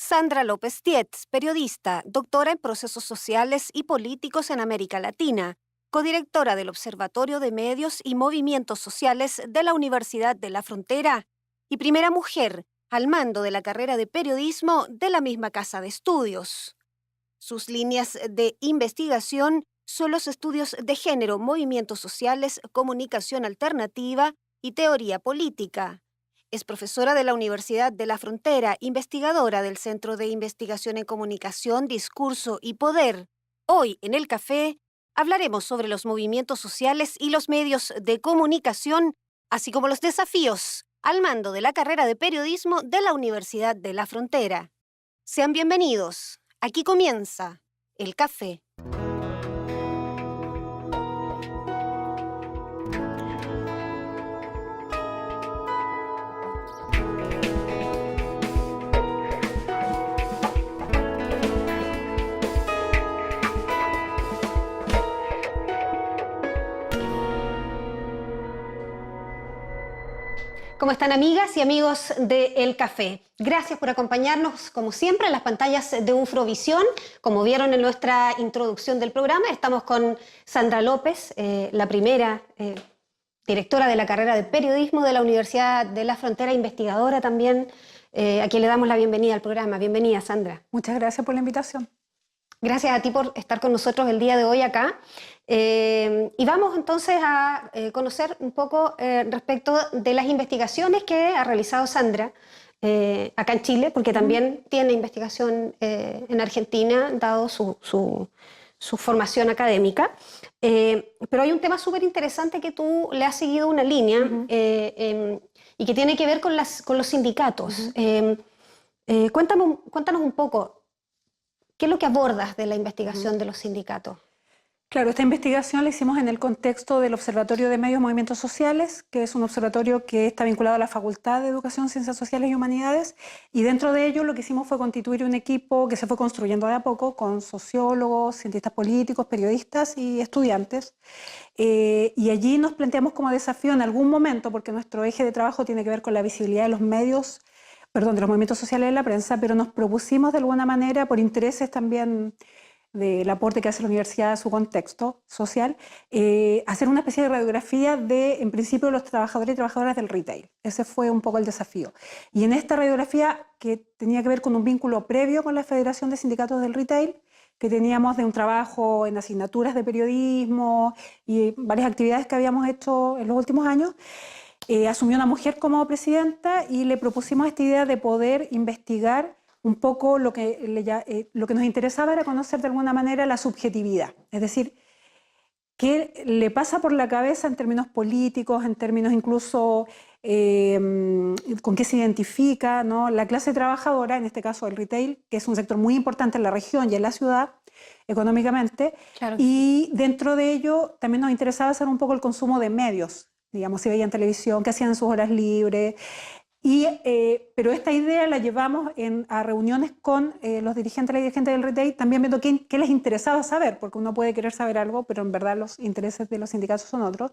Sandra López Tietz, periodista, doctora en procesos sociales y políticos en América Latina, codirectora del Observatorio de Medios y Movimientos Sociales de la Universidad de la Frontera y primera mujer al mando de la carrera de periodismo de la misma casa de estudios. Sus líneas de investigación son los estudios de género, movimientos sociales, comunicación alternativa y teoría política. Es profesora de la Universidad de la Frontera, investigadora del Centro de Investigación en Comunicación, Discurso y Poder. Hoy, en El Café, hablaremos sobre los movimientos sociales y los medios de comunicación, así como los desafíos al mando de la carrera de periodismo de la Universidad de la Frontera. Sean bienvenidos. Aquí comienza El Café. ¿Cómo están, amigas y amigos de El Café? Gracias por acompañarnos, como siempre, en las pantallas de UFROvisión. Como vieron en nuestra introducción del programa, estamos con Sandra López, la primera directora de la carrera de periodismo de la Universidad de la Frontera, investigadora también, a quien le damos la bienvenida al programa. Bienvenida, Sandra. Muchas gracias por la invitación. Gracias a ti por estar con nosotros el día de hoy acá. Y vamos entonces a conocer un poco respecto de las investigaciones que ha realizado Sandra acá en Chile, porque también tiene investigación en Argentina, dado su formación académica. Pero hay un tema súper interesante que tú le has seguido una línea y que tiene que ver con los sindicatos. Cuéntanos un poco. ¿Qué es lo que abordas de la investigación de los sindicatos? Claro, esta investigación la hicimos en el contexto del Observatorio de Medios y Movimientos Sociales, que es un observatorio que está vinculado a la Facultad de Educación, Ciencias Sociales y Humanidades, y dentro de ello lo que hicimos fue constituir un equipo que se fue construyendo de a poco con sociólogos, cientistas políticos, periodistas y estudiantes. Y allí nos planteamos como desafío en algún momento, porque nuestro eje de trabajo tiene que ver con la visibilidad de los medios, de los movimientos sociales de la prensa, pero nos propusimos de alguna manera, por intereses también del aporte que hace la universidad a su contexto social, hacer una especie de radiografía de, en principio, los trabajadores y trabajadoras del retail. Ese fue un poco el desafío. Y en esta radiografía, que tenía que ver con un vínculo previo con la Federación de Sindicatos del Retail, que teníamos de un trabajo en asignaturas de periodismo y varias actividades que habíamos hecho en los últimos años, asumió una mujer como presidenta y le propusimos esta idea de poder investigar un poco lo que nos interesaba era conocer de alguna manera la subjetividad, es decir, qué le pasa por la cabeza en términos políticos, en términos incluso con qué se identifica, ¿no? La clase trabajadora, en este caso el retail, que es un sector muy importante en la región y en la ciudad económicamente, claro. Y dentro de ello también nos interesaba hacer un poco el consumo de medios, digamos, si veían televisión, qué hacían en sus horas libres. Pero esta idea la llevamos a reuniones con los dirigentes y las dirigentes del retail, también viendo qué les interesaba saber, porque uno puede querer saber algo, pero en verdad los intereses de los sindicatos son otros.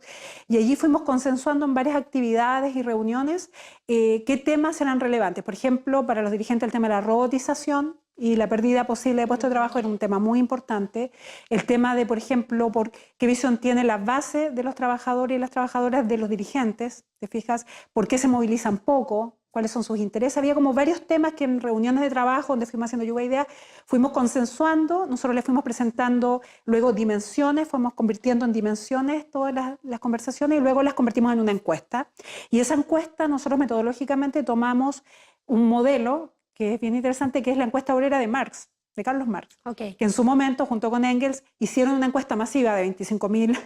Y allí fuimos consensuando en varias actividades y reuniones qué temas eran relevantes. Por ejemplo, para los dirigentes el tema de la robotización y la pérdida posible de puestos de trabajo era un tema muy importante. El tema de, por ejemplo, qué visión tiene la base de los trabajadores y las trabajadoras de los dirigentes, ¿te fijas? ¿Por qué se movilizan poco? ¿Cuáles son sus intereses? Había como varios temas que en reuniones de trabajo, donde fuimos haciendo lluvia de ideas, fuimos consensuando, nosotros les fuimos presentando luego dimensiones, fuimos convirtiendo en dimensiones todas las conversaciones y luego las convertimos en una encuesta. Y esa encuesta nosotros metodológicamente tomamos un modelo que es bien interesante, que es la encuesta obrera de Marx, de Carlos Marx, que en su momento, junto con Engels, hicieron una encuesta masiva de 25.000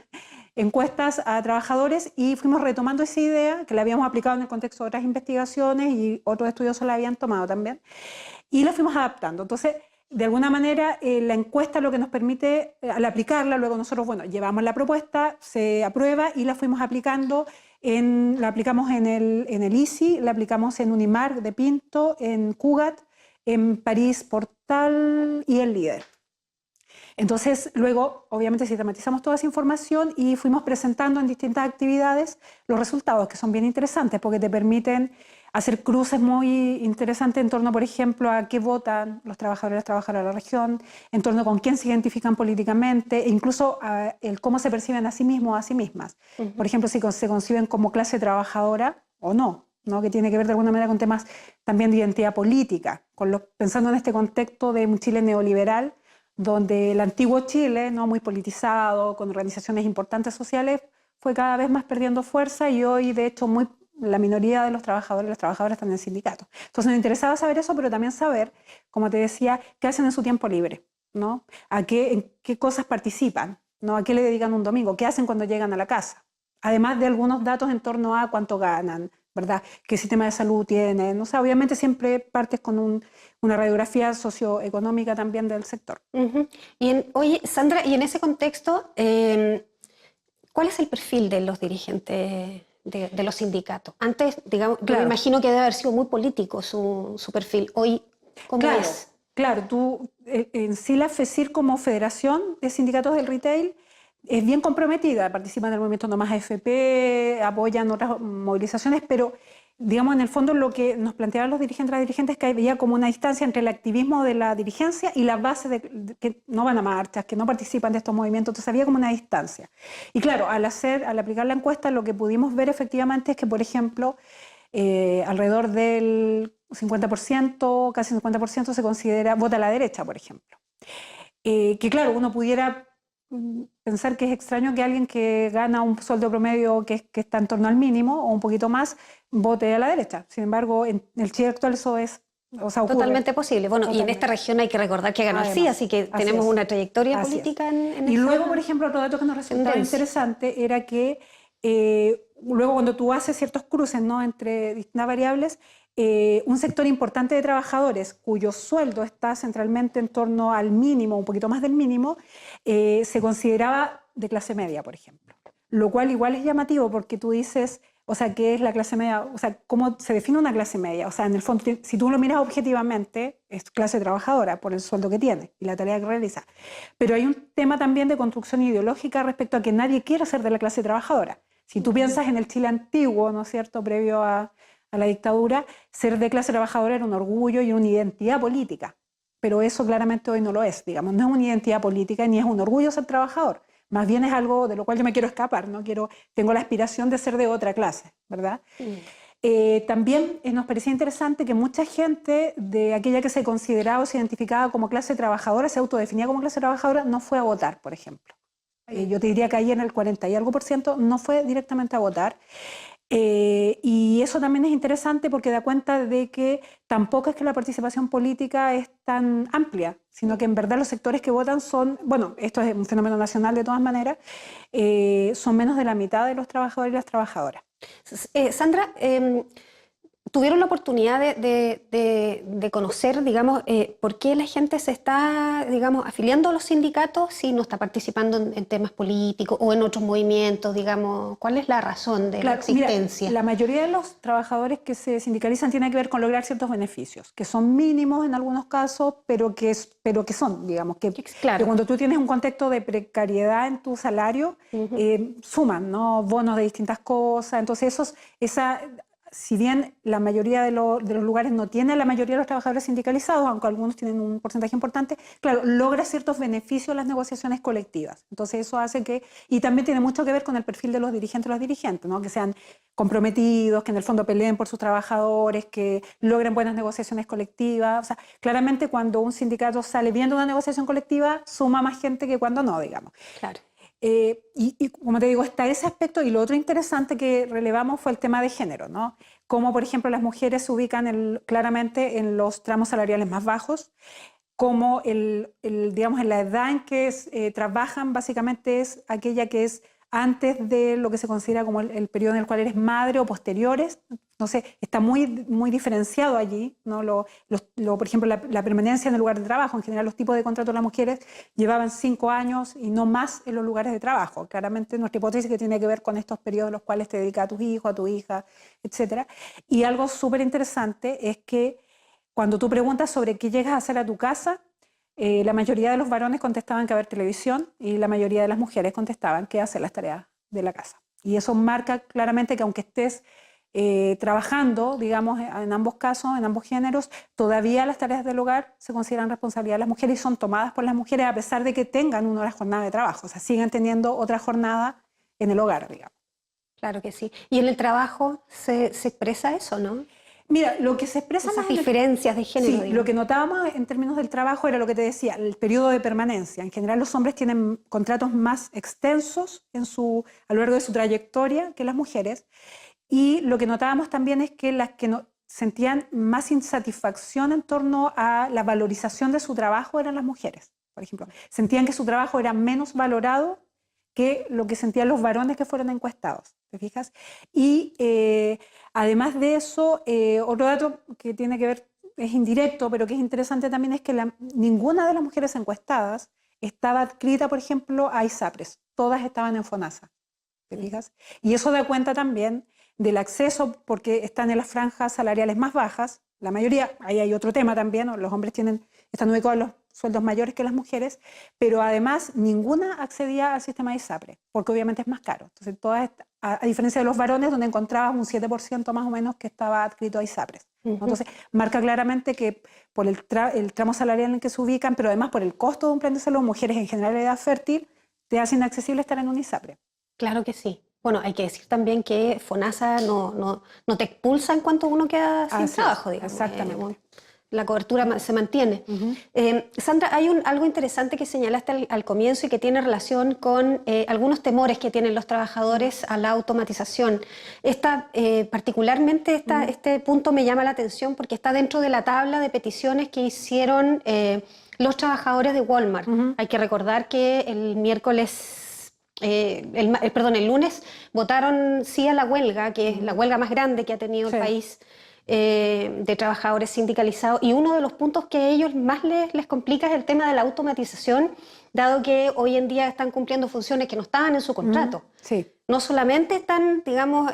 encuestas a trabajadores y fuimos retomando esa idea, que la habíamos aplicado en el contexto de otras investigaciones y otros estudiosos la habían tomado también, y la fuimos adaptando. Entonces, de alguna manera, la encuesta lo que nos permite, al aplicarla, luego nosotros, llevamos la propuesta, se aprueba y la fuimos aplicando. La aplicamos en el ICI, la aplicamos en Unimark de Pinto, en Cugat, en París Portal y en Líder. Entonces, luego, obviamente, sistematizamos toda esa información y fuimos presentando en distintas actividades los resultados, que son bien interesantes porque te permiten hacer cruces muy interesantes en torno, por ejemplo, a qué votan los trabajadores y las trabajadoras de la región, en torno a con quién se identifican políticamente, e incluso a el cómo se perciben a sí mismos o a sí mismas. Por ejemplo, si se conciben como clase trabajadora o no, ¿no? Que tiene que ver de alguna manera con temas también de identidad política, pensando en este contexto de un Chile neoliberal, donde el antiguo Chile, ¿no? Muy politizado, con organizaciones importantes sociales, fue cada vez más perdiendo fuerza y hoy, de hecho, la minoría de los trabajadores y las trabajadoras están en sindicatos. Entonces nos interesaba saber eso, pero también saber, como te decía, qué hacen en su tiempo libre, ¿no? En qué cosas participan, ¿no? A qué le dedican un domingo, qué hacen cuando llegan a la casa. Además de algunos datos en torno a cuánto ganan, ¿verdad? ¿Qué sistema de salud tienen? O sea, obviamente siempre partes con una radiografía socioeconómica también del sector. Oye, Sandra, y en ese contexto, ¿cuál es el perfil de los dirigentes de los sindicatos? Antes, digamos, yo me imagino que debe haber sido muy político su perfil. Hoy, ¿cómo es? Claro, en sí la FECIR como Federación de Sindicatos del Retail es bien comprometida, participa en el movimiento No Más AFP, apoyan otras movilizaciones, pero digamos en el fondo lo que nos planteaban los dirigentes, las dirigentes, es que había como una distancia entre el activismo de la dirigencia y la base de que no van a marchas, que no participan de estos movimientos, entonces había como una distancia. Y claro, al aplicar la encuesta, lo que pudimos ver efectivamente es que, por ejemplo, alrededor del 50%, casi 50% se considera, vota a la derecha, por ejemplo. Que claro, uno pudiera pensar que es extraño que alguien que gana un sueldo promedio que está en torno al mínimo o un poquito más vote a la derecha. Sin embargo, en el Chile actual eso es, o sea, ocurre. Totalmente posible. Bueno, y en esta región hay que recordar que ganó el sí, así que tenemos una trayectoria política en Y luego, por ejemplo, otro dato que nos resultaba interesante era que luego cuando tú haces ciertos cruces, ¿no? Entre distintas variables, un sector importante de trabajadores cuyo sueldo está centralmente en torno al mínimo, un poquito más del mínimo, se consideraba de clase media, por ejemplo. Lo cual igual es llamativo porque tú dices, o sea, ¿qué es la clase media? O sea, ¿cómo se define una clase media? O sea, en el fondo, si tú lo miras objetivamente, es clase trabajadora por el sueldo que tiene y la tarea que realiza. Pero hay un tema también de construcción ideológica respecto a que nadie quiere ser de la clase trabajadora. Si tú piensas en el Chile antiguo, ¿no es cierto?, previo a la dictadura, ser de clase trabajadora era un orgullo y una identidad política. Pero eso claramente hoy no lo es, digamos. No es una identidad política ni es un orgullo ser trabajador. Más bien es algo de lo cual yo me quiero escapar, ¿no? Tengo la aspiración de ser de otra clase, ¿verdad? También nos parecía interesante que mucha gente de aquella que se consideraba o se identificaba como clase trabajadora, se autodefinía como clase trabajadora, no fue a votar, por ejemplo. Yo te diría que ahí en el 40 y algo % no fue directamente a votar. Y eso también es interesante porque da cuenta de que tampoco es que la participación política es tan amplia, sino que en verdad los sectores que votan son, bueno, esto es un fenómeno nacional de todas maneras, son menos de la mitad de los trabajadores y las trabajadoras. Sandra, ¿tuvieron la oportunidad de conocer, digamos, por qué la gente se está, digamos, afiliando a los sindicatos si no está participando en temas políticos o en otros movimientos, digamos? ¿Cuál es la razón de la existencia? Mira, la mayoría de los trabajadores que se sindicalizan tiene que ver con lograr ciertos beneficios, que son mínimos en algunos casos, pero que son, digamos, que cuando tú tienes un contexto de precariedad en tu salario, suman, ¿no? Bonos de distintas cosas, entonces si bien la mayoría de los lugares no tiene la mayoría de los trabajadores sindicalizados, aunque algunos tienen un porcentaje importante, claro, logra ciertos beneficios en las negociaciones colectivas. Entonces eso hace que, y también tiene mucho que ver con el perfil de los dirigentes, ¿no? Que sean comprometidos, que en el fondo peleen por sus trabajadores, que logren buenas negociaciones colectivas. O sea, claramente cuando un sindicato sale viendo una negociación colectiva, suma más gente que cuando no, digamos. Claro. Y como te digo, está ese aspecto, y lo otro interesante que relevamos fue el tema de género, ¿no? Cómo, por ejemplo, las mujeres se ubican claramente en los tramos salariales más bajos, como digamos, en la edad en que trabajan, básicamente es aquella que es antes de lo que se considera como el periodo en el cual eres madre o posteriores. Entonces, está muy, muy diferenciado allí, ¿no? Por ejemplo, la permanencia en el lugar de trabajo. En general, los tipos de contratos de las mujeres llevaban 5 años y no más en los lugares de trabajo. Claramente, nuestra hipótesis que tiene que ver con estos periodos en los cuales te dedicas a tus hijos, a tu hija, etc. Y algo súper interesante es que cuando tú preguntas sobre qué llegas a hacer a tu casa, la mayoría de los varones contestaban que a ver televisión y la mayoría de las mujeres contestaban que hacer las tareas de la casa. Y eso marca claramente que aunque estés trabajando, digamos, en ambos casos, en ambos géneros, todavía las tareas del hogar se consideran responsabilidad de las mujeres y son tomadas por las mujeres a pesar de que tengan una hora jornada de trabajo, o sea, siguen teniendo otra jornada en el hogar, digamos. Claro que sí. Y en el trabajo se expresa eso, ¿no? Mira, lo que se expresa Esas más diferencias de género, sí, digamos. lo que notábamos en términos del trabajo era lo que te decía, el periodo de permanencia. En general los hombres tienen contratos más extensos a lo largo de su trayectoria que las mujeres. Y lo que notábamos también es que las que sentían más insatisfacción en torno a la valorización de su trabajo eran las mujeres, por ejemplo. Sentían que su trabajo era menos valorado que lo que sentían los varones que fueron encuestados, ¿te fijas? Y además de eso, otro dato que tiene que ver, es indirecto, pero que es interesante también, es que ninguna de las mujeres encuestadas estaba adscrita, por ejemplo, a ISAPRES. Todas estaban en FONASA, ¿te fijas? Y eso da cuenta también del acceso, porque están en las franjas salariales más bajas, la mayoría, ahí hay otro tema también, ¿no? Los hombres están ubicados en los sueldos mayores que las mujeres, pero además ninguna accedía al sistema de ISAPRE, porque obviamente es más caro. Entonces, a diferencia de los varones, donde encontrabas un 7% más o menos que estaba adscrito a ISAPRES. Entonces, marca claramente que por el tramo salarial en el que se ubican, pero además por el costo de un plan de salud, mujeres en general de edad fértil, te hace inaccesible estar en un ISAPRE. Claro que sí. Bueno, hay que decir también que FONASA no te expulsa en cuanto uno queda sin trabajo, digamos. Exactamente. La cobertura se mantiene. Sandra, hay algo interesante que señalaste al comienzo y que tiene relación con algunos temores que tienen los trabajadores a la automatización. Particularmente este punto me llama la atención porque está dentro de la tabla de peticiones que hicieron los trabajadores de Walmart. Hay que recordar que el lunes votaron sí a la huelga, que es la huelga más grande que ha tenido el país de trabajadores sindicalizados, y uno de los puntos que a ellos más les complica es el tema de la automatización, dado que hoy en día están cumpliendo funciones que no estaban en su contrato. Sí. No solamente están, digamos,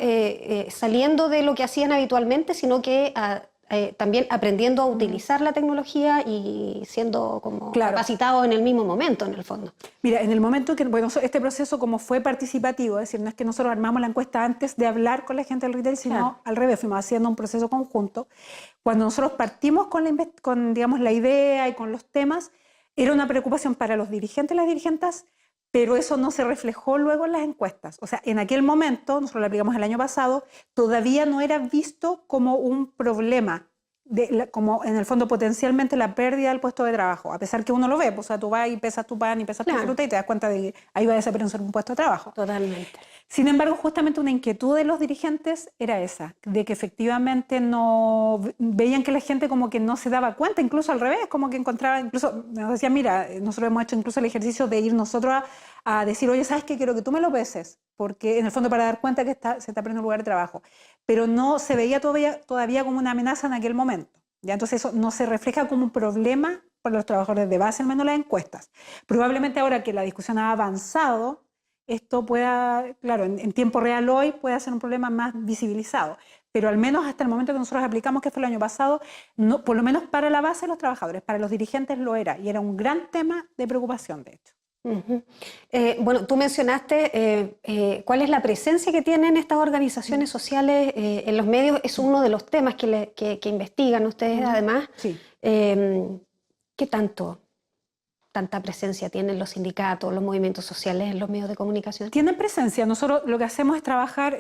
saliendo de lo que hacían habitualmente, sino que también aprendiendo a utilizar la tecnología y siendo como capacitados en el mismo momento, en el fondo. Mira, en el momento que, bueno, este proceso como fue participativo, es decir, no es que nosotros armamos la encuesta antes de hablar con la gente del retail, sino al revés, fuimos haciendo un proceso conjunto. Cuando nosotros partimos con digamos, la idea y con los temas, era una preocupación para los dirigentes y las dirigentes, pero eso no se reflejó luego en las encuestas. O sea, en aquel momento, nosotros lo aplicamos el año pasado, todavía no era visto como un problema, como en el fondo potencialmente la pérdida del puesto de trabajo, a pesar que uno lo ve, o sea, tú vas y pesas tu pan y pesas tu fruta y te das cuenta de que ahí va a desaparecer un puesto de trabajo. Totalmente. Sin embargo, justamente una inquietud de los dirigentes era esa, de que efectivamente no veían que la gente como que no se daba cuenta, incluso al revés, como que encontraba, incluso nos decían, mira, nosotros hemos hecho incluso el ejercicio de ir nosotros a decir, oye, ¿sabes qué? Quiero que tú me lo peses, porque en el fondo para dar cuenta que se está perdiendo un lugar de trabajo. Pero no se veía todavía como una amenaza en aquel momento. ¿Ya? Entonces eso no se refleja como un problema para los trabajadores de base, al menos las encuestas. Probablemente ahora que la discusión ha avanzado, esto pueda, claro, en tiempo real hoy puede ser un problema más visibilizado, pero al menos hasta el momento que nosotros aplicamos, que fue el año pasado, no, por lo menos para la base de los trabajadores, para los dirigentes lo era, y era un gran tema de preocupación, de hecho. Bueno, tú mencionaste cuál es la presencia que tienen estas organizaciones sociales en los medios, es uno de los temas que investigan ustedes además. Sí. ¿Qué tanta presencia tienen los sindicatos, los movimientos sociales en los medios de comunicación? Tienen presencia. Nosotros lo que hacemos es trabajar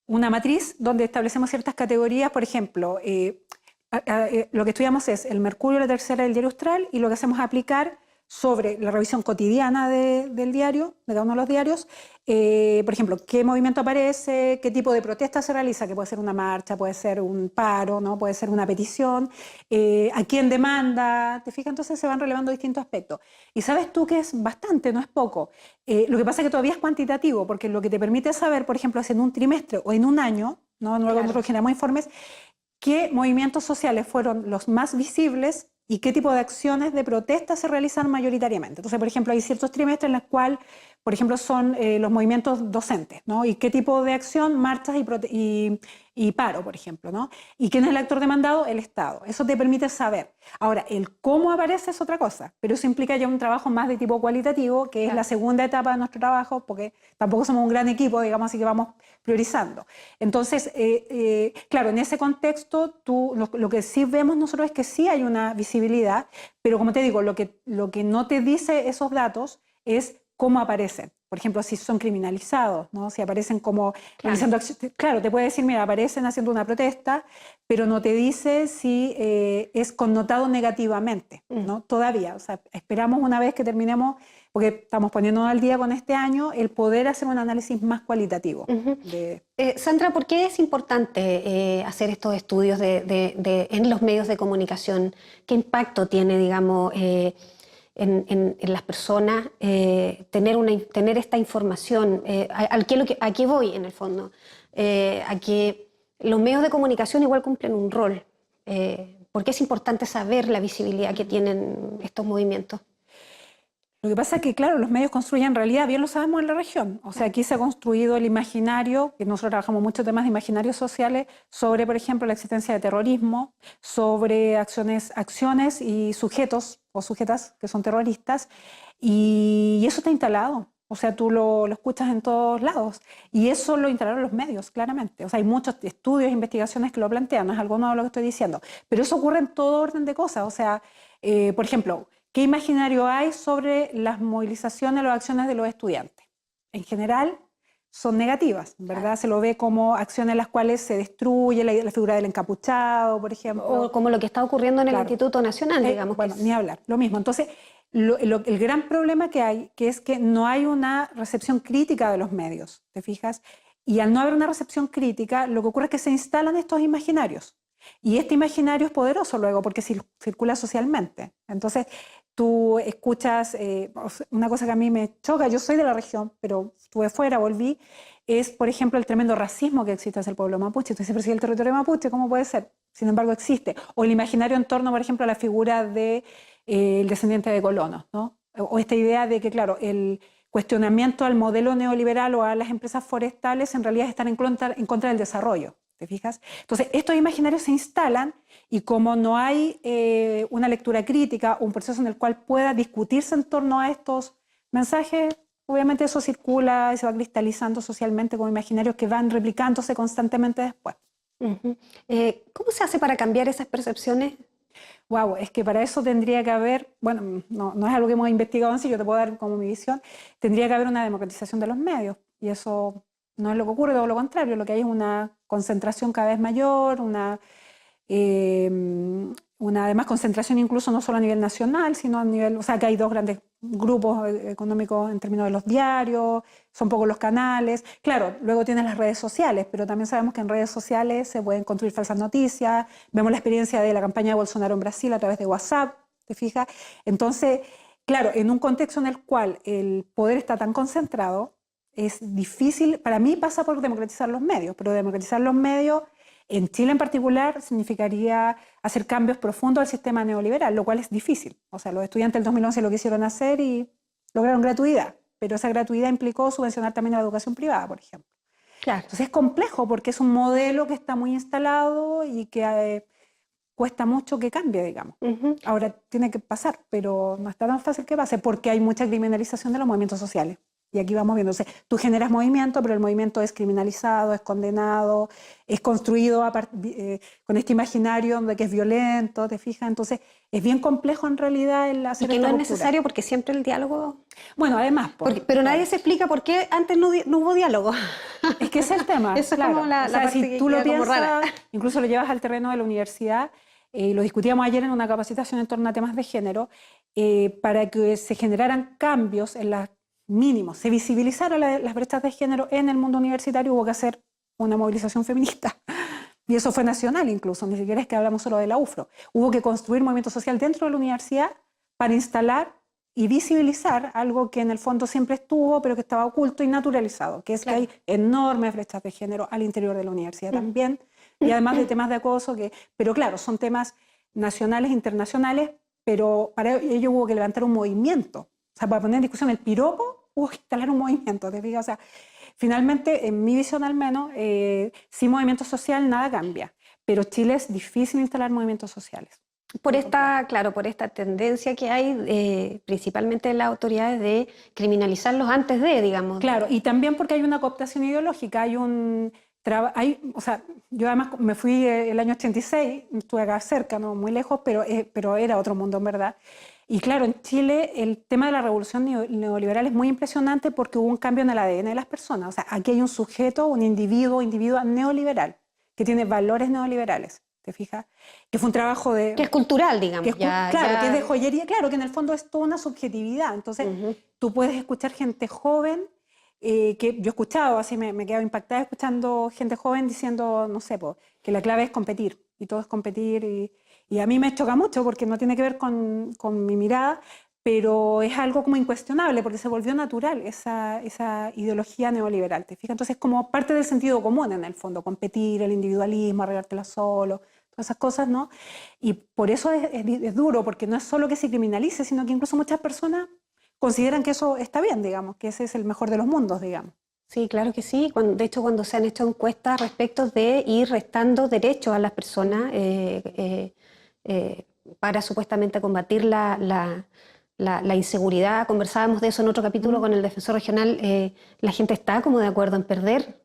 una matriz donde establecemos ciertas categorías. Por ejemplo, lo que estudiamos es el Mercurio, la Tercera del Diario Austral, y lo que hacemos es aplicar sobre la revisión cotidiana del diario, de cada uno de los diarios, por ejemplo, qué movimiento aparece, qué tipo de protesta se realiza, que puede ser una marcha, puede ser un paro, ¿no? Puede ser una petición, a quién demanda, ¿te fijas? Entonces se van relevando distintos aspectos. Y sabes tú que es bastante, no es poco. Lo que pasa es que todavía es cuantitativo, porque lo que te permite saber, por ejemplo, es en un trimestre o en un año, ¿no? Luego nosotros generamos informes, qué movimientos sociales fueron los más visibles y qué tipo de acciones de protesta se realizan mayoritariamente. Entonces, por ejemplo, hay ciertos trimestres en los cuales por ejemplo, son los movimientos docentes, ¿no? Y qué tipo de acción, marchas y paro, por ejemplo, ¿no? ¿Y quién es el actor demandado? El Estado. Eso te permite saber. Ahora, el cómo aparece es otra cosa, pero eso implica ya un trabajo más de tipo cualitativo, que es la segunda etapa de nuestro trabajo, porque tampoco somos un gran equipo, digamos, así que vamos priorizando. Entonces, claro, en ese contexto, lo que sí vemos nosotros es que sí hay una visibilidad, pero como te digo, lo que no te dice esos datos es cómo aparecen. Por ejemplo, si son criminalizados, ¿no? Si aparecen como realizando acciones. Claro, te puede decir, mira, aparecen haciendo una protesta, pero no te dice si es connotado negativamente, ¿no? Todavía. O sea, esperamos una vez que terminemos, porque estamos poniéndonos al día con este año, el poder hacer un análisis más cualitativo. Sandra, ¿por qué es importante hacer estos estudios en los medios de comunicación? ¿Qué impacto tiene, digamos, en las personas tener esta información? ¿A qué voy en el fondo? A que los medios de comunicación igual cumplen un rol. ¿Por qué es importante saber la visibilidad que tienen estos movimientos? Lo que pasa es que, claro, los medios construyen realidad, bien lo sabemos en la región. O sea, aquí se ha construido el imaginario, que nosotros trabajamos muchos temas de imaginarios sociales, sobre, por ejemplo, la existencia de terrorismo, sobre acciones y sujetos o sujetas que son terroristas, y eso está instalado. O sea, tú lo escuchas en todos lados. Y eso lo instalaron los medios, claramente. O sea, hay muchos estudios e investigaciones que lo plantean, no es algo nuevo lo que estoy diciendo. Pero eso ocurre en todo orden de cosas. O sea, por ejemplo, ¿qué imaginario hay sobre las movilizaciones o las acciones de los estudiantes? En general son negativas, ¿verdad? Se lo ve como acciones en las cuales se destruye la figura del encapuchado, por ejemplo. O como lo que está ocurriendo en el Instituto Nacional, digamos. Bueno, ni hablar, lo mismo. Entonces, el gran problema que hay, que es que no hay una recepción crítica de los medios, ¿te fijas? Y al no haber una recepción crítica, lo que ocurre es que se instalan estos imaginarios. Y este imaginario es poderoso luego porque circula socialmente. Entonces, tú escuchas, una cosa que a mí me choca, yo soy de la región, pero estuve fuera, volví, es, por ejemplo, el tremendo racismo que existe hacia el pueblo mapuche. Tú dices, pero si el territorio mapuche, ¿cómo puede ser? Sin embargo, existe. O el imaginario en torno, por ejemplo, a la figura del descendiente de colonos, ¿no? O esta idea de que, claro, el cuestionamiento al modelo neoliberal o a las empresas forestales en realidad están en contra del desarrollo. ¿Te fijas? Entonces, estos imaginarios se instalan y como no hay una lectura crítica, un proceso en el cual pueda discutirse en torno a estos mensajes, obviamente eso circula y se va cristalizando socialmente como imaginarios que van replicándose constantemente después. ¿Cómo se hace para cambiar esas percepciones? Wow, es que para eso tendría que haber, bueno, no es algo que hemos investigado en sí, yo te puedo dar como mi visión, tendría que haber una democratización de los medios y eso no es lo que ocurre, todo lo contrario, lo que hay es una concentración cada vez mayor, una además concentración incluso no solo a nivel nacional, sino a nivel, o sea, que hay dos grandes grupos económicos en términos de los diarios, son pocos los canales. Claro, luego tienes las redes sociales, pero también sabemos que en redes sociales se pueden construir falsas noticias. Vemos la experiencia de la campaña de Bolsonaro en Brasil a través de WhatsApp, ¿te fijas? Entonces, claro, en un contexto en el cual el poder está tan concentrado, es difícil, para mí pasa por democratizar los medios, pero democratizar los medios en Chile en particular significaría hacer cambios profundos al sistema neoliberal, lo cual es difícil. O sea, los estudiantes del 2011 lo quisieron hacer y lograron gratuidad, pero esa gratuidad implicó subvencionar también a la educación privada, por ejemplo. Claro. Entonces es complejo porque es un modelo que está muy instalado y que cuesta mucho que cambie, digamos. Ahora tiene que pasar, pero no está tan fácil que pase porque hay mucha criminalización de los movimientos sociales. Y aquí vamos viendo, o sea, tú generas movimiento, pero el movimiento es criminalizado, es condenado, es construido con este imaginario de que es violento, ¿te fijas? Entonces, es bien complejo en realidad el hacer y que esta no es ruptura. necesario porque siempre el diálogo... Bueno, además... pero nadie se explica por qué antes no hubo diálogo. Es que ese es el tema. Eso claro. es como la parte si que tú lo queda como piensas, rara. incluso lo llevas al terreno de la universidad, lo discutíamos ayer en una capacitación en torno a temas de género, para que se generaran cambios en las mínimos, se visibilizaron las brechas de género en el mundo universitario, hubo que hacer una movilización feminista. Y eso fue nacional incluso, ni siquiera es que hablamos solo de la UFRO. Hubo que construir movimiento social dentro de la universidad para instalar y visibilizar algo que en el fondo siempre estuvo, pero que estaba oculto y naturalizado, que es que hay enormes brechas de género al interior de la universidad también, y además de temas de acoso, pero claro, son temas nacionales, internacionales, pero para ello hubo que levantar un movimiento. O sea, para poner en discusión el piropo, instalar un movimiento, ¿te fijas? O sea, finalmente, en mi visión al menos, sin movimiento social nada cambia, pero Chile es difícil instalar movimientos sociales. Por esta, claro, por esta tendencia que hay, principalmente de las autoridades, de criminalizarlos antes de, digamos. Claro, y también porque hay una cooptación ideológica, o sea, yo además me fui el año 86, estuve acá cerca, no muy lejos, pero era otro mundo en verdad. Y claro, en Chile el tema de la revolución neoliberal es muy impresionante porque hubo un cambio en el ADN de las personas. O sea, aquí hay un sujeto, un individuo neoliberal, que tiene valores neoliberales. ¿Te fijas? Que fue un trabajo de... Que es cultural, digamos. Que es de joyería, claro, que en el fondo es toda una subjetividad. Entonces, tú puedes escuchar gente joven, que yo he escuchado, así me he quedado impactada escuchando gente joven diciendo, no sé, que la clave es competir, y todo es competir, y a mí me choca mucho porque no tiene que ver con mi mirada, pero es algo como incuestionable, porque se volvió natural esa ideología neoliberal, ¿te fijas? Entonces, como parte del sentido común en el fondo, competir, el individualismo, arreglártela solo, todas esas cosas, ¿no? Y por eso es duro, porque no es solo que se criminalice, sino que incluso muchas personas consideran que eso está bien, digamos, que ese es el mejor de los mundos, digamos. Sí, claro que sí. De hecho, cuando se han hecho encuestas respecto de ir restando derechos a las personas para supuestamente combatir la inseguridad, conversábamos de eso en otro capítulo con el defensor regional, la gente está como de acuerdo en perder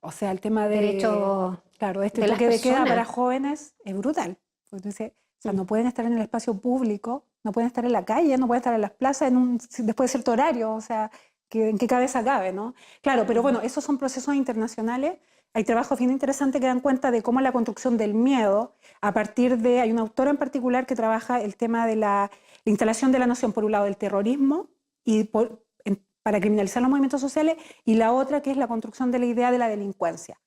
o sea, el tema de derechos. Claro, este de toque las de queda personas. para jóvenes es brutal. Entonces, o sea, no pueden estar en el espacio público, no pueden estar en la calle, no pueden estar en las plazas después de cierto horario, o sea, ¿en qué cabeza cabe, no? Claro, pero bueno, esos son procesos internacionales. Hay trabajos bien interesantes que dan cuenta de cómo la construcción del miedo, hay una autora en particular que trabaja el tema de la instalación de la noción, por un lado, del terrorismo y para criminalizar los movimientos sociales, y la otra que es la construcción de la idea de la delincuencia.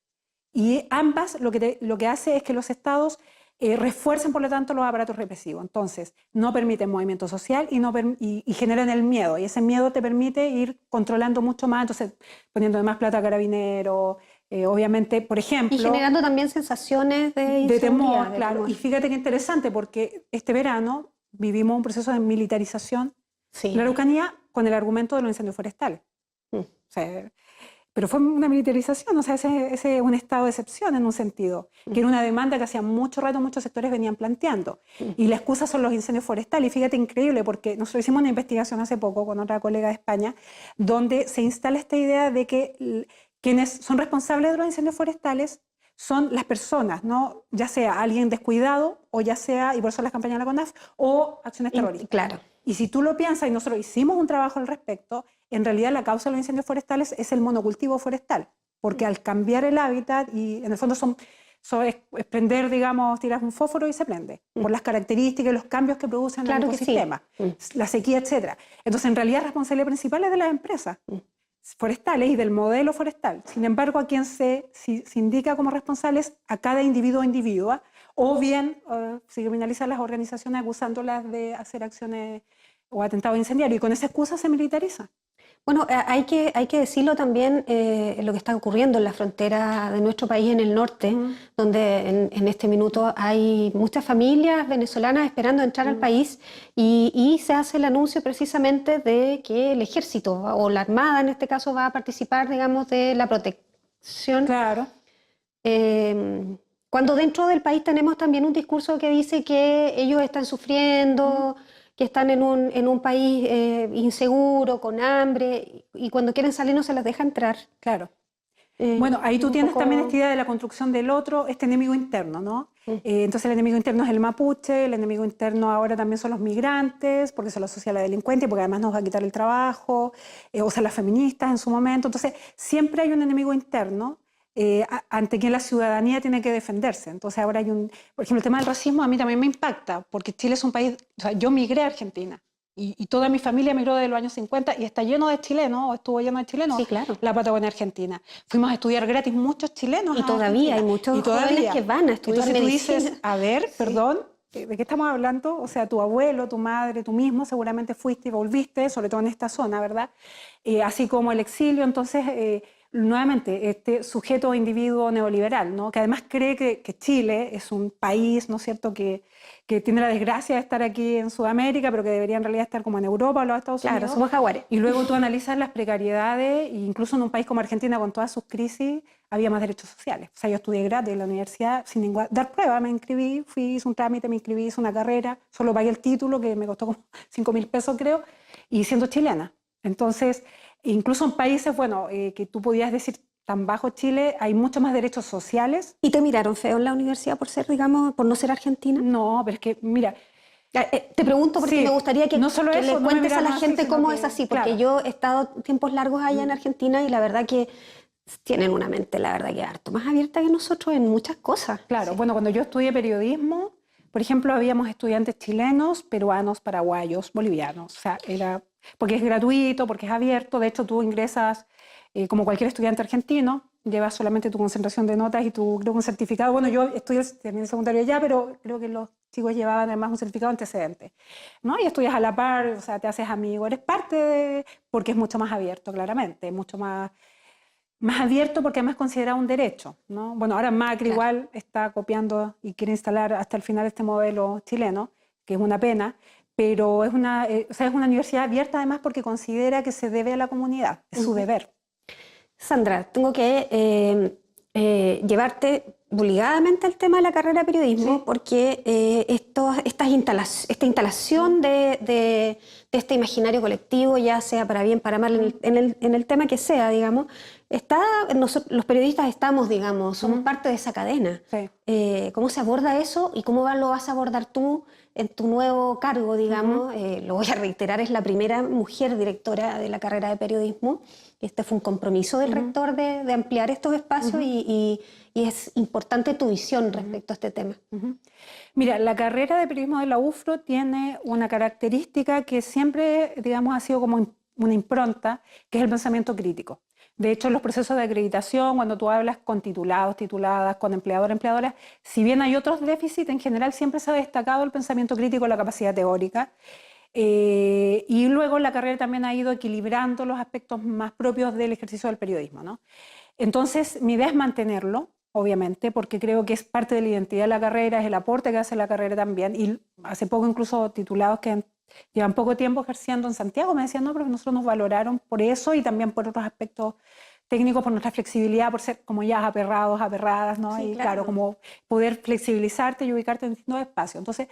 Y ambas lo que hace es que los estados refuercen, por lo tanto, los aparatos represivos. Entonces, no permiten movimiento social y generan el miedo. Y ese miedo te permite ir controlando mucho más, entonces poniendo más plata a carabineros, obviamente, por ejemplo... Y generando también sensaciones de temor, claro. Y fíjate qué interesante, porque este verano vivimos un proceso de militarización de la Araucanía con el argumento de los incendios forestales. O sea, pero fue una militarización, o sea, ese es un estado de excepción en un sentido, que era una demanda que hacía mucho rato muchos sectores venían planteando. Y la excusa son los incendios forestales. Y fíjate, increíble, porque nosotros hicimos una investigación hace poco con otra colega de España, donde se instala esta idea de que quienes son responsables de los incendios forestales son las personas, ¿no? Ya sea alguien descuidado, o ya sea, y por eso las campañas de la CONAF, o acciones terroristas. Claro. Y si tú lo piensas, y nosotros hicimos un trabajo al respecto, en realidad la causa de los incendios forestales es el monocultivo forestal, porque al cambiar el hábitat, y en el fondo es prender, digamos, tiras un fósforo y se prende, por las características y los cambios que producen en el ecosistema, la sequía, etc. Entonces, en realidad, la responsabilidad principal es de las empresas forestales y del modelo forestal. Sin embargo, a quien se indica como responsables a cada individuo o individua, o bien se criminalizan las organizaciones acusándolas de hacer acciones o atentados incendiarios, y con esa excusa se militariza. Bueno, hay que decirlo también, lo que está ocurriendo en la frontera de nuestro país en el norte, donde en este minuto hay muchas familias venezolanas esperando entrar al país, y se hace el anuncio precisamente de que el ejército o la armada en este caso va a participar, digamos, de la protección. Claro. Cuando dentro del país tenemos también un discurso que dice que ellos están sufriendo, que están en un país inseguro, con hambre, y cuando quieren salir no se las deja entrar. Claro. Bueno, ahí tú tienes también esta idea de la construcción del otro, este enemigo interno, ¿no? Entonces el enemigo interno es el mapuche, el enemigo interno ahora también son los migrantes, porque se lo asocia a la delincuencia, porque además nos va a quitar el trabajo, o sea, las feministas en su momento. Entonces siempre hay un enemigo interno ante quien la ciudadanía tiene que defenderse. Entonces ahora por ejemplo, el tema del racismo a mí también me impacta, porque Chile es un país, o sea, yo migré a Argentina, y toda mi familia migró desde los años 50 y está lleno de chilenos, o estuvo lleno de chilenos, sí, claro, la Patagonia Argentina. Fuimos a estudiar gratis muchos chilenos. Y todavía hay muchos jóvenes que van a estudiar medicina. Entonces tú dices, a ver, perdón, ¿de qué estamos hablando? O sea, tu abuelo, tu madre, tú mismo seguramente fuiste y volviste, sobre todo en esta zona, ¿verdad? Así como el exilio. Entonces, nuevamente, este sujeto o individuo neoliberal, ¿no? Que además cree que Chile es un país, ¿no es cierto?, que tiene la desgracia de estar aquí en Sudamérica, pero que debería en realidad estar como en Europa o los Estados Unidos. Claro, somos jaguares. Y luego tú analizas las precariedades, e incluso en un país como Argentina, con todas sus crisis, había más derechos sociales. O sea, yo estudié gratis en la universidad sin dar prueba, me inscribí, hice un trámite, me inscribí, hice una carrera, solo pagué el título, que me costó como 5.000 pesos, creo, y siendo chilena. Entonces, incluso en países, bueno, que tú podías decir tan bajo Chile, hay mucho más derechos sociales. ¿Y te miraron feo en la universidad por ser, digamos, por no ser argentina? No, pero es que, mira... Te pregunto porque sí, me gustaría que, no solo que eso, le cuentes a la así, gente cómo es que, así, porque claro. yo he estado tiempos largos allá en Argentina y la verdad que tienen una mente, la verdad que harto más abierta que nosotros en muchas cosas. Claro, bueno, cuando yo estudié periodismo, por ejemplo, habíamos estudiantes chilenos, peruanos, paraguayos, bolivianos. O sea, era porque es gratuito, porque es abierto. De hecho, tú ingresas como cualquier estudiante argentino, llevas solamente tu concentración de notas y tu, creo, un certificado. Bueno, yo estudié, terminé el secundario allá, pero creo que los chicos llevaban además un certificado antecedente, ¿no? Y estudias a la par, o sea, te haces amigo, eres parte de... porque es mucho más abierto, claramente, mucho más abierto porque además es considerado un derecho, ¿no? Bueno, ahora Macri igual está copiando y quiere instalar hasta el final este modelo chileno, que es una pena, pero es una, o sea, es una universidad abierta además porque considera que se debe a la comunidad, es su deber. Sandra, tengo que llevarte obligadamente al tema de la carrera de periodismo, porque esta instalación de este imaginario colectivo, ya sea para bien, para mal, en el tema que sea, digamos, los periodistas estamos, digamos, somos parte de esa cadena. Sí. ¿Cómo se aborda eso y cómo lo vas a abordar tú en tu nuevo cargo, digamos? Lo voy a reiterar, es la primera mujer directora de la carrera de periodismo. Este fue un compromiso del rector de ampliar estos espacios y es importante tu visión respecto a este tema. Mira, la carrera de periodismo de la UFRO tiene una característica que siempre, digamos, ha sido como una impronta, que es el pensamiento crítico. De hecho, en los procesos de acreditación, cuando tú hablas con titulados, tituladas, con empleador, empleadoras, si bien hay otros déficits, en general siempre se ha destacado el pensamiento crítico, la capacidad teórica. Y luego la carrera también ha ido equilibrando los aspectos más propios del ejercicio del periodismo, ¿no? Entonces, mi idea es mantenerlo, obviamente, porque creo que es parte de la identidad de la carrera, es el aporte que hace la carrera también. Y hace poco incluso titulados que llevan poco tiempo ejerciendo en Santiago me decían, no, pero nosotros nos valoraron por eso y también por otros aspectos técnicos, por nuestra flexibilidad, por ser como ya aperrados, aperradas, ¿no? Sí, y claro, como poder flexibilizarte y ubicarte en distintos espacios. Entonces,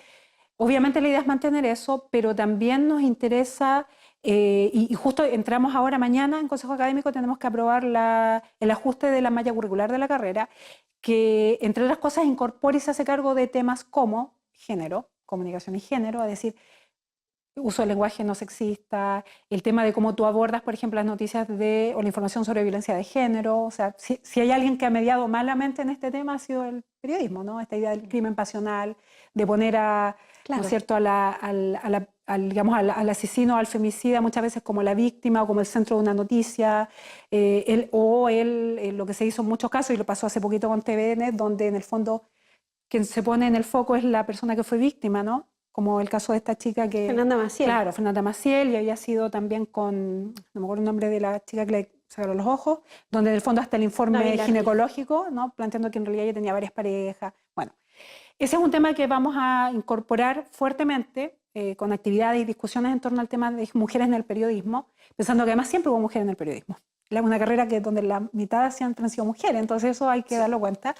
obviamente la idea es mantener eso, pero también nos interesa, y justo entramos ahora mañana en Consejo Académico, tenemos que aprobar el ajuste de la malla curricular de la carrera, que entre otras cosas incorpora y se hace cargo de temas como género, comunicación y género, es decir, uso del lenguaje no sexista, el tema de cómo tú abordas, por ejemplo, las noticias o la información sobre violencia de género. O sea, si hay alguien que ha mediado malamente en este tema ha sido el periodismo, ¿no? Esta idea del crimen pasional, de poner ¿no es cierto?, digamos, al asesino, al femicida, muchas veces como la víctima o como el centro de una noticia, lo que se hizo en muchos casos, y lo pasó hace poquito con TVN, donde en el fondo quien se pone en el foco es la persona que fue víctima, ¿no? Como el caso de esta chica que... Fernanda Maciel. Claro, Fernanda Maciel, y había sido también con, no me acuerdo el nombre de la chica que le sacaron los ojos, donde en el fondo hasta el informe ginecológico, ¿no? Planteando que en realidad ella tenía varias parejas. Bueno, ese es un tema que vamos a incorporar fuertemente con actividades y discusiones en torno al tema de mujeres en el periodismo, pensando que además siempre hubo mujeres en el periodismo. Es una carrera donde la mitad siempre han sido mujeres, entonces eso hay que darlo cuenta.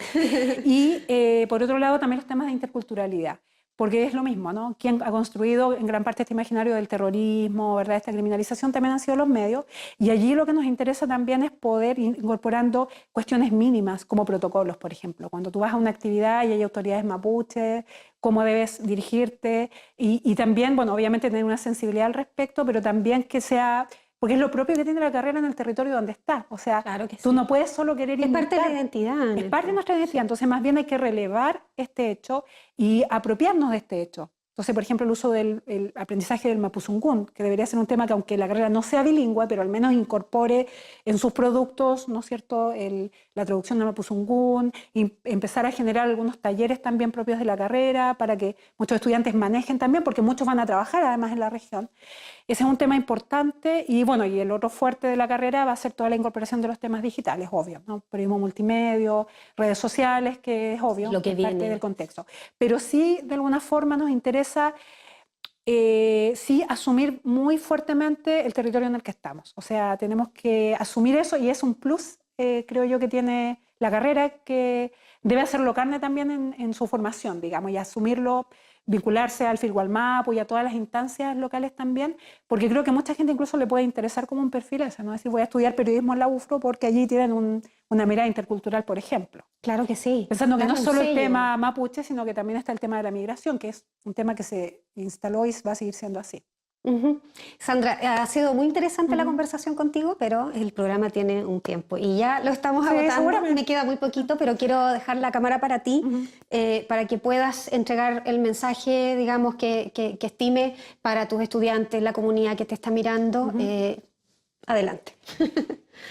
Y por otro lado también los temas de interculturalidad, porque es lo mismo, ¿no? Quien ha construido en gran parte este imaginario del terrorismo, ¿verdad?, esta criminalización, también han sido los medios, y allí lo que nos interesa también es poder ir incorporando cuestiones mínimas, como protocolos, por ejemplo. Cuando tú vas a una actividad y hay autoridades mapuches, cómo debes dirigirte, y también, bueno, obviamente tener una sensibilidad al respecto, pero también que sea... Porque es lo propio que tiene la carrera en el territorio donde está. O sea, claro que tú sí. No puedes solo querer imitar. Es parte de la identidad. Es parte de nuestra identidad. Entonces, más bien hay que relevar este hecho y apropiarnos de este hecho. Entonces, por ejemplo, el uso del aprendizaje del mapuzungún, que debería ser un tema que, aunque la carrera no sea bilingüe, pero al menos incorpore en sus productos, ¿no es cierto?, la traducción del mapuzungún, y empezar a generar algunos talleres también propios de la carrera para que muchos estudiantes manejen también, porque muchos van a trabajar además en la región. Ese es un tema importante y, bueno, y el otro fuerte de la carrera va a ser toda la incorporación de los temas digitales, obvio, ¿no? Periodismo multimedia, redes sociales, que es obvio, Lo que es parte viene del contexto. Pero sí, de alguna forma, nos interesa sí asumir muy fuertemente el territorio en el que estamos. O sea, tenemos que asumir eso y es un plus, creo yo, que tiene la carrera, que debe hacerlo carne también en su formación, digamos, y asumirlo, vincularse al Firgualmapu y a todas las instancias locales también, porque creo que a mucha gente incluso le puede interesar como un perfil ese, ¿no? Es decir, voy a estudiar periodismo en la UFRO porque allí tienen una mirada intercultural, por ejemplo. Claro que sí. Pensando que no Dame es un solo el sello. tema mapuche, sino que también está el tema de la migración, que es un tema que se instaló y va a seguir siendo así. Sandra, ha sido muy interesante la conversación contigo, pero el programa tiene un tiempo y ya lo estamos Sí, agotando. seguramente. Me queda muy poquito, pero quiero dejar la cámara para ti, para que puedas entregar el mensaje, digamos, que estime para tus estudiantes, la comunidad que te está mirando. Adelante.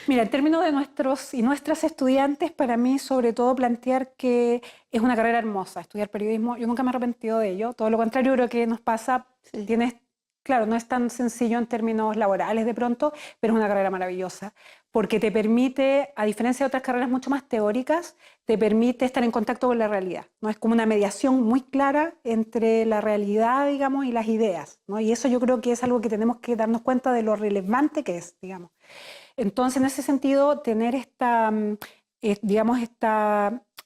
Mira, en términos de nuestros y nuestras estudiantes, para mí sobre todo plantear que es una carrera hermosa, estudiar periodismo. Yo nunca me he arrepentido de ello, todo lo contrario, creo que nos pasa, claro, no es tan sencillo en términos laborales de pronto, pero es una carrera maravillosa, porque te permite, a diferencia de otras carreras mucho más teóricas, te permite estar en contacto con la realidad, ¿no? Es como una mediación muy clara entre la realidad, digamos, y las ideas, ¿no? Y eso yo creo que es algo que tenemos que darnos cuenta de lo relevante que es, digamos. Entonces, en ese sentido, tener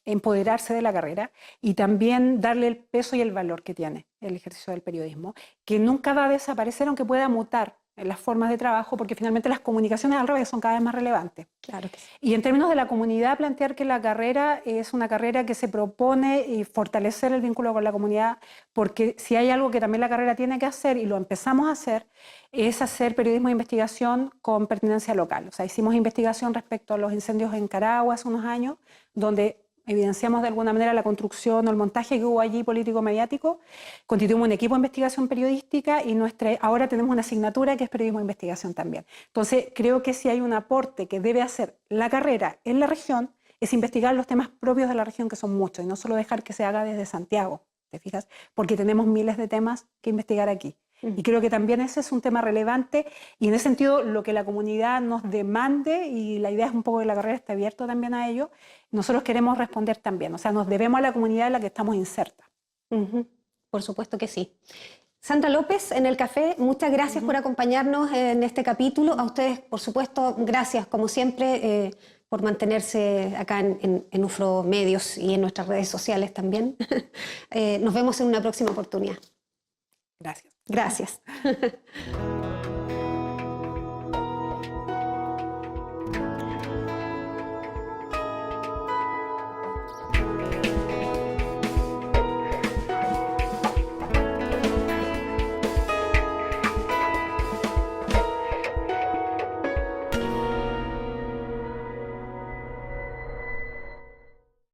empoderarse de la carrera y también darle el peso y el valor que tiene el ejercicio del periodismo, que nunca va a desaparecer, aunque pueda mutar en las formas de trabajo, porque finalmente las comunicaciones al revés son cada vez más relevantes. Claro que sí. Y en términos de la comunidad, plantear que la carrera es una carrera que se propone fortalecer el vínculo con la comunidad, porque si hay algo que también la carrera tiene que hacer, y lo empezamos a hacer, es hacer periodismo de investigación con pertinencia local. O sea, hicimos investigación respecto a los incendios en Carahua hace unos años, donde evidenciamos de alguna manera la construcción o el montaje que hubo allí político-mediático, constituimos un equipo de investigación periodística y ahora tenemos una asignatura que es periodismo de investigación también. Entonces, creo que si hay un aporte que debe hacer la carrera en la región, es investigar los temas propios de la región, que son muchos, y no solo dejar que se haga desde Santiago, ¿te fijas? Porque tenemos miles de temas que investigar aquí. Y creo que también ese es un tema relevante y en ese sentido lo que la comunidad nos demande, y la idea es un poco que la carrera esté abierta también a ello, nosotros queremos responder también, o sea, nos debemos a la comunidad en la que estamos insertas. Por supuesto que sí. Sandra López, en el café, muchas gracias por acompañarnos en este capítulo. A ustedes, por supuesto, gracias, como siempre, por mantenerse acá en UFRO Medios y en nuestras redes sociales también. Nos vemos en una próxima oportunidad. Gracias. Gracias.